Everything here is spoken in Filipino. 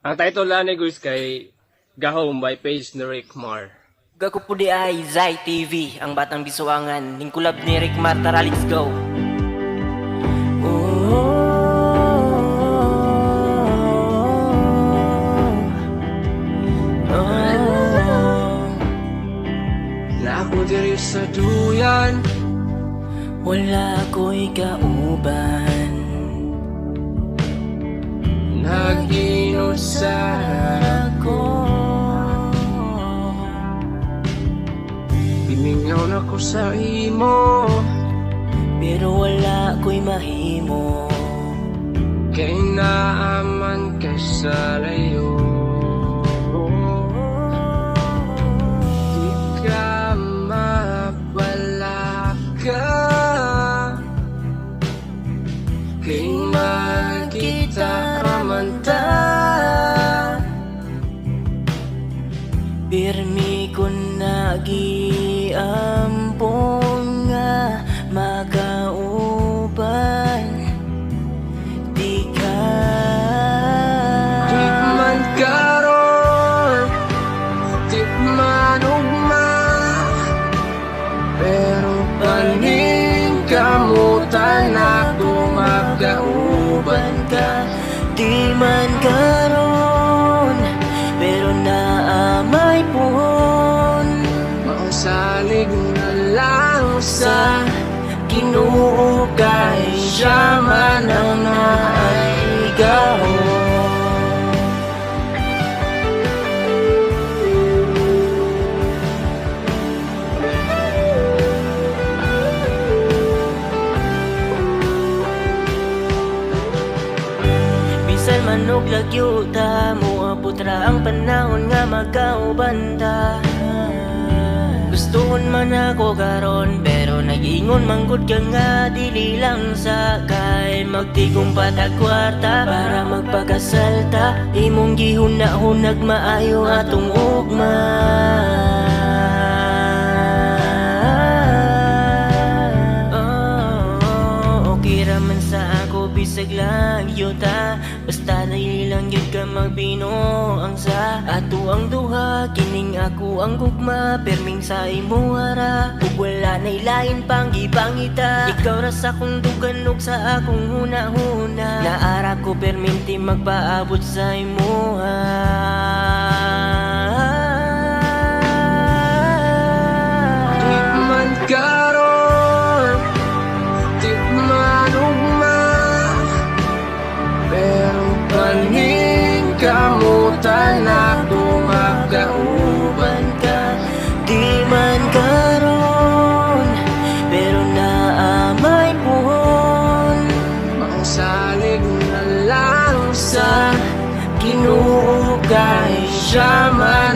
Ang title ni guys kay Gahom by Page ni Rick Mar. Gago po di ay Zai TV, ang batang bisuangan, ning kulab ni Rick Mar, tara let's go. Na ako diri sa duyan, Wala ko'y kauban, nag-inusa ako. Bimingaw na ko sa imo, Pero wala ko'y mahimo. kay naaman ka sa layo. Di ka mapalaka, kay magkita ramanta. Pirmi ko nagiampong nga makauban. Di ka Di man karon, di man ugma, pero paningkamutan ako magkauban ka. Di man karon, pero naamay pon. Mausalig na lang sa Ginoo kay siya man ang naigaw. Bisan man og lagyo ta, moabot ra ang panahon nga magkauban ta. Gustuhon man ako karon, pero nag-ingon manggod ka nga dili lang sakay. Magtigong patag kwarta para magpakasalta, imong gihuna-hunag maayo atong ugma. Okay raman sa ako bisag lang yuta, basta dili lang yun ka magbino. Ang sa ato ang duha, kining ako ang gugma, perming sa imo hara, ug wala nay lain pang gipangita. Ikaw ra sa akong dugan ug sa akong huna-huna, naara ko perminti magpaabot sa imo di man karon, di man ugma, pero paningkamutan ako magkauban ka. Di man karon, pero naamay puhon. Mausalig na lang sa Ginoo kay siya man